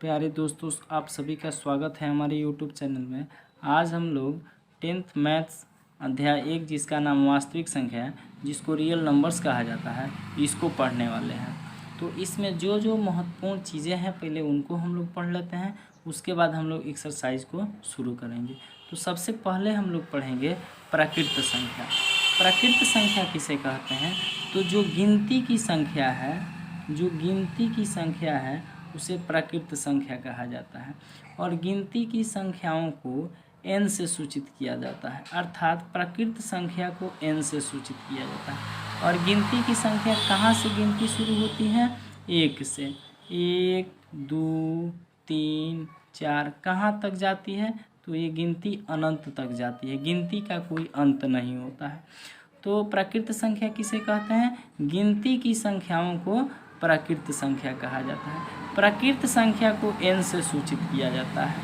प्यारे दोस्तों, आप सभी का स्वागत है हमारे यूट्यूब चैनल में। आज हम लोग 10th मैथ्स अध्याय 1 जिसका नाम वास्तविक संख्या है, जिसको रियल नंबर्स कहा जाता है, इसको पढ़ने वाले हैं। तो इसमें जो जो महत्वपूर्ण चीज़ें हैं पहले उनको हम लोग पढ़ लेते हैं, उसके बाद हम लोग एक्सरसाइज को शुरू करेंगे। तो सबसे पहले हम लोग पढ़ेंगे प्राकृत संख्या। प्राकृत संख्या किसे कहते हैं? तो जो गिनती की संख्या है उसे प्राकृत संख्या कहा जाता है। और गिनती की संख्याओं को n से सूचित किया जाता है, अर्थात प्राकृत संख्या को n से सूचित किया जाता है। और गिनती की संख्या कहाँ से गिनती शुरू होती है? 1 से। 1 2 3 4 कहाँ तक जाती है? तो ये गिनती अनंत तक जाती है, गिनती का कोई अंत नहीं होता है। तो प्राकृत संख्या किसे कहते हैं? गिनती की संख्याओं को प्राकृत संख्या कहा जाता है। प्राकृत संख्या को n से सूचित किया जाता है।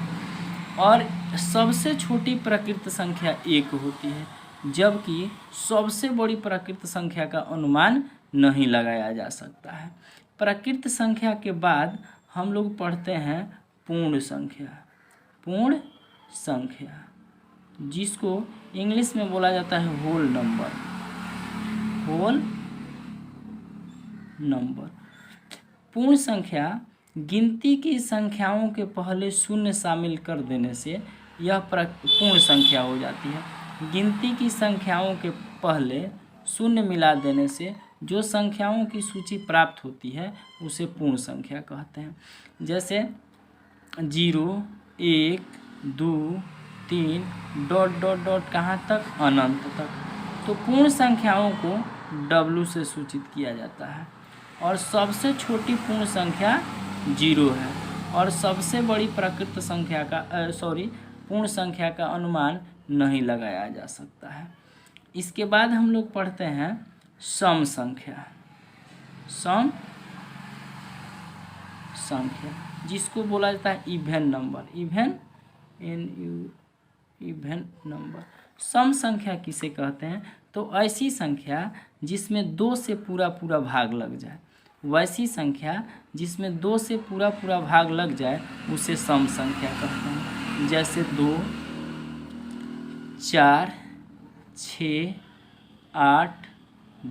और सबसे छोटी प्राकृत संख्या 1 होती है, जबकि सबसे बड़ी प्राकृत संख्या का अनुमान नहीं लगाया जा सकता है। प्राकृत संख्या के बाद हम लोग पढ़ते हैं पूर्ण संख्या, जिसको इंग्लिश में बोला जाता है होल नंबर। पूर्ण संख्या गिनती की संख्याओं के पहले शून्य शामिल कर देने से यह पूर्ण संख्या हो जाती है। गिनती की संख्याओं के पहले शून्य मिला देने से जो संख्याओं की सूची प्राप्त होती है उसे पूर्ण संख्या कहते हैं। जैसे 0 1 2 3 ... कहाँ तक? अनंत तक। तो पूर्ण संख्याओं को W से सूचित किया जाता है। और सबसे छोटी पूर्ण संख्या 0 है। और सबसे बड़ी प्राकृत संख्या का पूर्ण संख्या का अनुमान नहीं लगाया जा सकता है। इसके बाद हम लोग पढ़ते हैं सम संख्या, जिसको बोला जाता है इवन नंबर। सम संख्या किसे कहते हैं? तो ऐसी संख्या जिसमें 2 से पूरा भाग लग जाए, वैसी संख्या जिसमें 2 से पूरा भाग लग जाए उसे सम संख्या कहते हैं। जैसे 2 4 6 8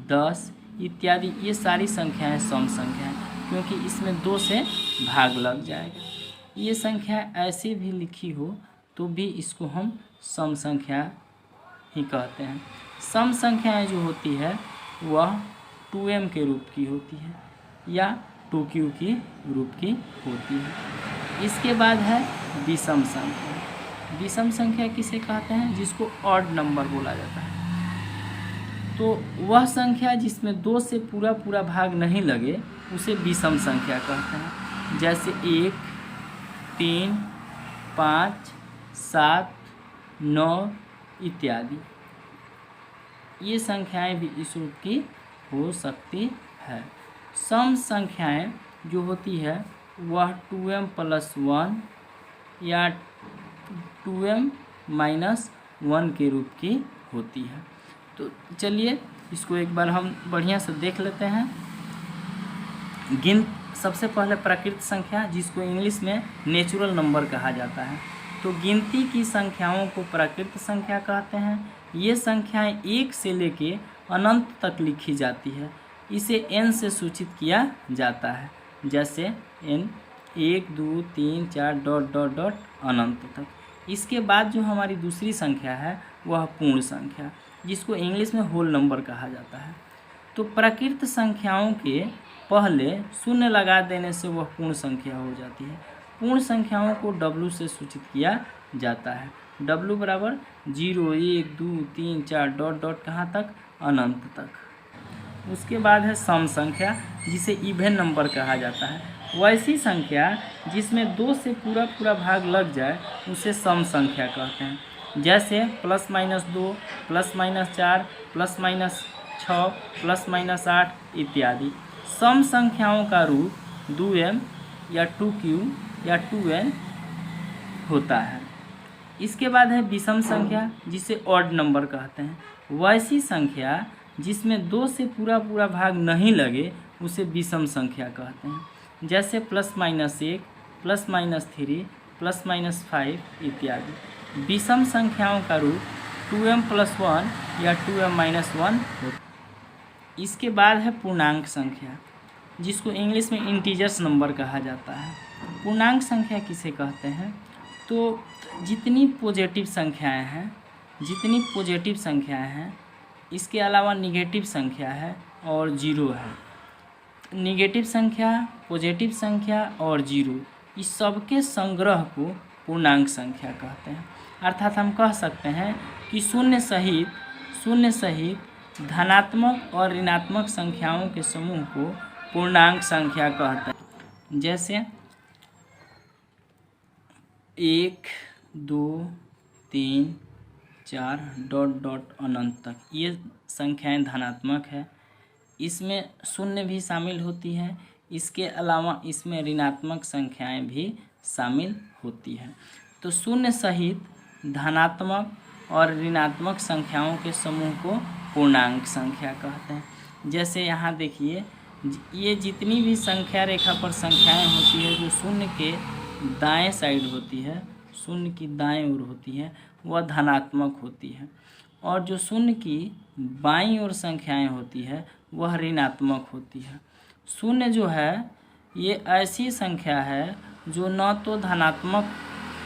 10 इत्यादि, ये सारी संख्याएं सम संख्या हैं, क्योंकि इसमें 2 से भाग लग जाएगा। ये संख्या ऐसे भी लिखी हो तो भी इसको हम सम संख्या ही कहते हैं। सम संख्याएं जो होती है वह 2m के रूप की होती है या 2q की रूप की होती है। इसके बाद है विषम संख्या। विषम संख्या किसे कहते हैं? जिसको ऑड नंबर बोला जाता है। तो वह संख्या जिसमें 2 से पूरा भाग नहीं लगे उसे विषम संख्या कहते हैं। जैसे 1 3 5 7 9 इत्यादि, ये संख्याएं भी इस रूप की हो सकती है। सम संख्याएं जो होती है वह 2m + 1 या 2m - 1 के रूप की होती है। तो चलिए इसको एक बार हम बढ़िया से देख लेते हैं। सबसे पहले प्राकृत संख्या, जिसको इंग्लिश में नेचुरल नंबर कहा जाता है। तो गिनती की संख्याओं को प्राकृत संख्या कहते हैं। ये संख्याएं 1 से लेके अनंत तक लिखी जाती है। इसे n से सूचित किया जाता है। जैसे n 1 2 3 4 ... अनंत तक। इसके बाद जो हमारी दूसरी संख्या है वह पूर्ण संख्या, जिसको इंग्लिश में होल नंबर कहा जाता है। तो प्राकृत संख्याओं के पहले शून्य लगा देने से वह पूर्ण संख्या हो जाती है। पूर्ण संख्याओं को W से सूचित किया जाता है। W = 0 1 2 3 4 ... कहाँ तक? अनंत तक। उसके बाद है सम संख्या, जिसे इवन नंबर कहा जाता है। वैसी संख्या जिसमें 2 से पूरा भाग लग जाए उसे सम संख्या कहते हैं। जैसे +-2 +-4 +-6 +-8 इत्यादि। सम संख्याओं का रूप 2m या 2q या 2n होता है। इसके बाद है विषम संख्या, जिसे ऑड नंबर कहते हैं। वैसी संख्या जिसमें 2 से पूरा भाग नहीं लगे उसे विषम संख्या कहते हैं। जैसे +-1 +-3 +-5 इत्यादि। विषम संख्याओं का रूप 2m+1 या 2m-1 होता है। इसके बाद है पूर्णांक संख्या, जिसको इंग्लिश में इंटीजर्स नंबर कहा जाता है। पूर्णांक संख्या किसे कहते हैं? तो जितनी पॉजिटिव संख्याएं हैं, इसके अलावा निगेटिव संख्या है और जीरो है। निगेटिव संख्या, पॉजिटिव संख्या और जीरो, इस सब के संग्रह को पूर्णांक संख्या कहते हैं। अर्थात हम कह सकते हैं कि शून्य सहित धनात्मक और ऋणात्मक संख्याओं के समूह को पूर्णांक संख्या कहते हैं। जैसे 1, 2, 3, 4 ... अनंत तक ये संख्याएं धनात्मक है। इसमें शून्य भी शामिल होती है। इसके अलावा इसमें ऋणात्मक संख्याएं भी शामिल होती है। तो शून्य सहित धनात्मक और ऋणात्मक संख्याओं के समूह को पूर्णांक संख्या कहते हैं। जैसे यहाँ देखिए, ये जितनी भी संख्या रेखा पर संख्याएं होती है जो शून्य के दाएं साइड होती है, शून्य की दाएं ओर होती है, वह धनात्मक होती है, और जो शून्य की बाईं ओर संख्याएं होती है वह ऋणात्मक होती है। शून्य जो है ये ऐसी संख्या है जो न तो धनात्मक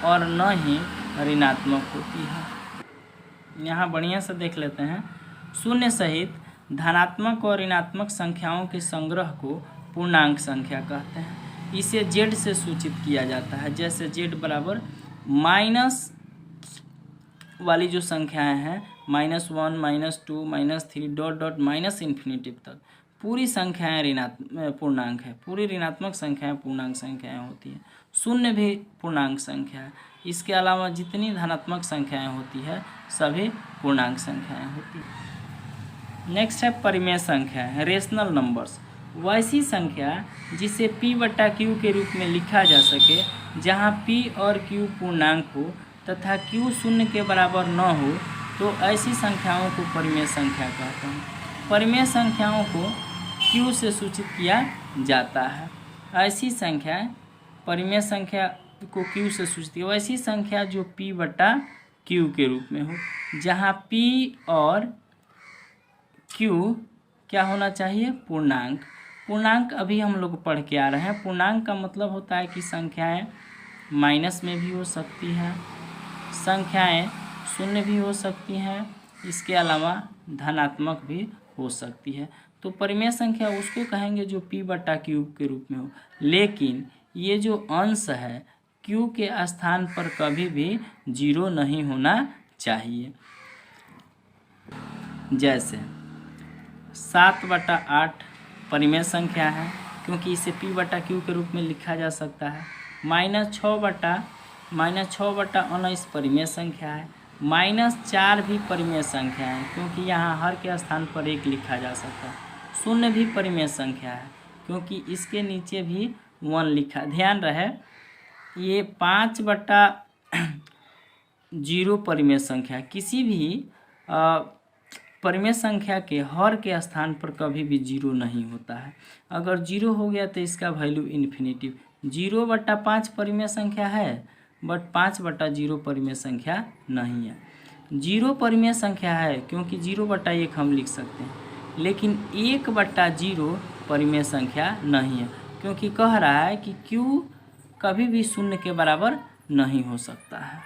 और न ही ऋणात्मक होती है। यहाँ बढ़िया से देख लेते हैं। शून्य सहित धनात्मक और ऋणात्मक संख्याओं के संग्रह को पूर्णांक संख्या कहते हैं। इसे z से सूचित किया जाता है। जैसे z बराबर माइनस वाली जो संख्याएं हैं, -1, -2, -3 ... तक पूरी संख्याएं पूर्णांक है। पूरी ऋणात्मक संख्याएं पूर्णांक संख्याएं होती हैं। शून्य भी पूर्णांक संख्या है। इसके अलावा जितनी धनात्मक संख्याएं होती है सभी पूर्णांक संख्याएं होती हैं। नेक्स्ट है परिमेय संख्या, रेशनल नंबर्स। वैसी संख्या जिसे p/q के रूप में लिखा जा सके, जहां p और q पूर्णांक हो तथा q शून्य के बराबर न हो, तो ऐसी संख्याओं को परिमेय संख्या कहते हैं। परिमेय संख्याओं को q से सूचित किया जाता है। ऐसी संख्या परिमेय संख्या को q से सूचित किया, वैसी संख्या जो p/q के रूप में हो, जहाँ p और q क्या होना चाहिए? पूर्णांक। पूर्णांक अभी हम लोग पढ़ के आ रहे हैं। पूर्णांक का मतलब होता है कि संख्याएं माइनस में भी हो सकती हैं, संख्याएं शून्य भी हो सकती हैं, इसके अलावा धनात्मक भी हो सकती है। तो परिमेय संख्या उसको कहेंगे जो p/q के रूप में हो, लेकिन ये जो अंश है q के स्थान पर कभी भी 0 नहीं होना चाहिए। जैसे 7/8 परिमेय संख्या है, क्योंकि इसे p/q के रूप में लिखा जा सकता है। -6/19 परिमेय संख्या है। -4 भी परिमेय संख्या है, क्योंकि यहाँ हर के स्थान पर 1 लिखा जा सकता है। 0 भी परिमेय संख्या है, क्योंकि इसके नीचे भी 1 लिखा। ध्यान रहे, ये 5/0 परिमेय संख्या, किसी भी परिमेय संख्या के हर के स्थान पर कभी भी 0 नहीं होता है। अगर 0 हो गया तो इसका वैल्यू इन्फिनिटिव। 0/5 परिमेय संख्या है, बट 5/0 परिमेय संख्या नहीं है। 0 परिमेय संख्या है, क्योंकि 0/1 हम लिख सकते हैं, लेकिन 1/0 परिमेय संख्या नहीं है, क्योंकि कह रहा है कि q कभी भी शून्य के बराबर नहीं हो सकता है।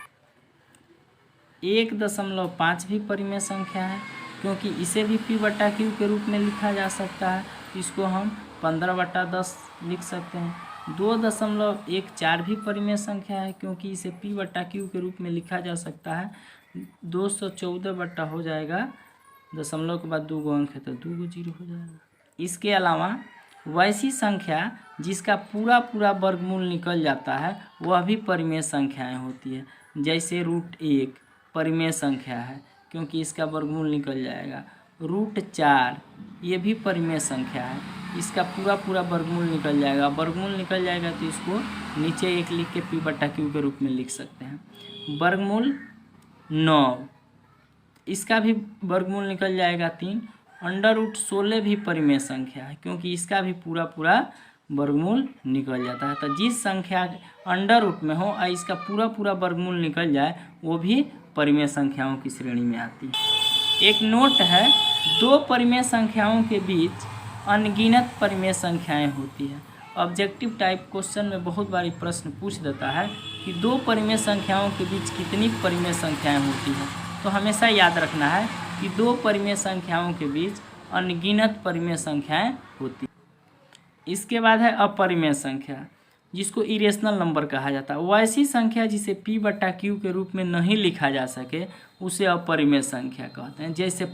1.5 भी परिमेय संख्या है, क्योंकि इसे भी p/q के रूप में लिखा जा सकता है। इसको हम 15/10 लिख सकते हैं। 2.14 भी परिमेय संख्या है, क्योंकि इसे p/q के रूप में लिखा जा सकता है। 214 हो जाएगा, दशमलव के बाद 2 अंक है तो 2 0 हो जाएगा। इसके अलावा वैसी संख्या जिसका पूरा वर्गमूल निकल जाता है वह भी परिमेय संख्याएं होती है। जैसे √1 परिमेय संख्या है, क्योंकि इसका वर्गमूल निकल जाएगा। √4 ये भी परिमेय संख्या है, इसका पूरा वर्गमूल निकल जाएगा। वर्गमूल निकल जाएगा तो इसको नीचे 1 लिख के p/q के रूप में लिख सकते हैं। वर्गमूल 9, इसका भी वर्गमूल निकल जाएगा 3। √16 भी परिमेय संख्या है, क्योंकि इसका भी पूरा वर्गमूल निकल जाता है। तो जिस संख्या अंडर रूट में हो और इसका पूरा पूरा वर्गमूल निकल जाए वो भी परिमेय संख्याओं की श्रेणी में आती है। एक नोट है, दो परिमेय संख्याओं के बीच अनगिनत परिमेय संख्याएं होती है। ऑब्जेक्टिव टाइप क्वेश्चन में बहुत बारी प्रश्न पूछ देता है कि दो परिमेय संख्याओं के बीच कितनी परिमेय संख्याएं होती हैं। तो हमेशा याद रखना है कि दो परिमेय संख्याओं के बीच अनगिनत परिमेय संख्याएं होती हैं। इसके बाद है अपरिमेय संख्या, जिसको इरेशनल नंबर कहा जाता है। वैसी संख्या जिसे p/q के रूप में नहीं लिखा जा सके उसे अपरिमेय संख्या कहते हैं। जैसे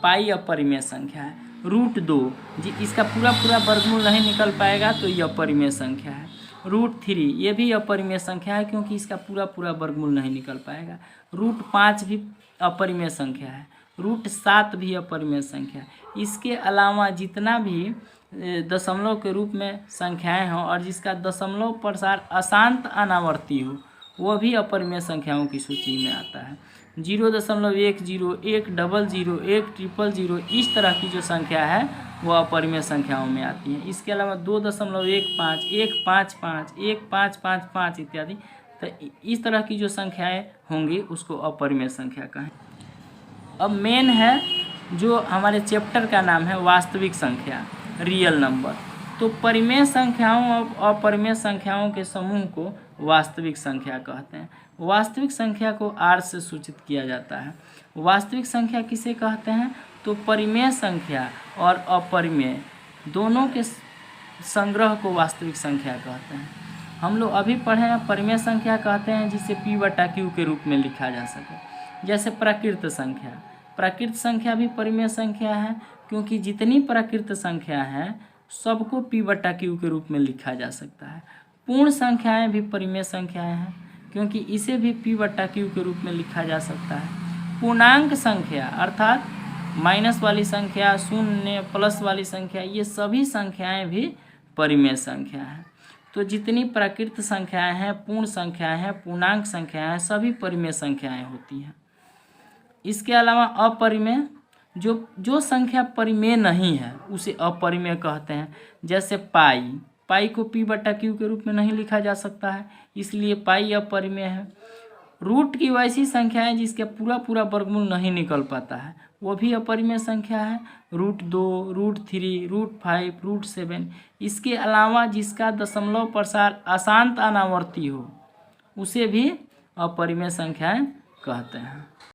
पाई अपरिमेय संख्या है। √2 जी इसका पूरा पूरा वर्गमूल नहीं निकल पाएगा तो ये अपरिमेय संख्या है। √3 ये भी अपरिमेय संख्या है क्योंकि इसका पूरा पूरा वर्गमूल नहीं निकल पाएगा। √5 भी अपरिमेय संख्या है। √7 भी अपरिमेय संख्या है। इसके अलावा जितना भी दशमलव के रूप में संख्याएं हों और जिसका दशमलव प्रसार अशांत अनावर्ती हो वो भी अपरिमेय संख्याओं की सूची में आता है। 0.10, 100, 100, इस तरह की जो संख्या है वो अपरिमेय संख्याओं में आती है। इसके अलावा 2.15, 155, 1555 इत्यादि, तो इस तरह की जो संख्याएं होंगी उसको अपरिमेय संख्या कहें। अब मेन है जो हमारे चैप्टर का नाम है वास्तविक संख्या, रियल नंबर। तो परिमेय संख्याओं और अपरिमेय संख्याओं के समूह को वास्तविक संख्या कहते हैं। वास्तविक संख्या को r से सूचित किया जाता है। वास्तविक संख्या किसे कहते हैं? तो परिमेय संख्या और अपरिमेय दोनों के संग्रह को वास्तविक संख्या कहते हैं। हम लोग अभी पढ़े हैं परिमेय संख्या कहते हैं जिसे p/q के रूप में लिखा जा सके। जैसे प्राकृत संख्या, प्राकृत संख्या भी परिमेय संख्या है क्योंकि जितनी प्राकृत संख्या है सबको p/q के रूप में लिखा जा सकता है। पूर्ण संख्याएं भी परिमेय संख्याएं हैं क्योंकि इसे भी p/q के रूप में लिखा जा सकता है। पूर्णांक संख्या अर्थात माइनस वाली संख्या, शून्य, प्लस वाली संख्या, ये सभी संख्याएं भी परिमेय संख्या है। तो जितनी प्राकृत संख्याएं हैं, पूर्ण संख्याएं हैं, पूर्णांक संख्याएं हैं, सभी परिमेय संख्याएं होती हैं। इसके अलावा अपरिमेय, जो संख्या परिमेय नहीं है उसे अपरिमेय कहते हैं। जैसे पाई को p/q के रूप में नहीं लिखा जा सकता है, इसलिए पाई अपरिमेय है। रूट की वैसी संख्याएं जिसका पूरा पूरा वर्गमूल नहीं निकल पाता है वो भी अपरिमेय संख्या है। √2, √3, √5, √7। इसके अलावा जिसका दशमलव प्रसार अशांत अनावर्ती हो उसे भी अपरिमेय संख्याएं कहते हैं।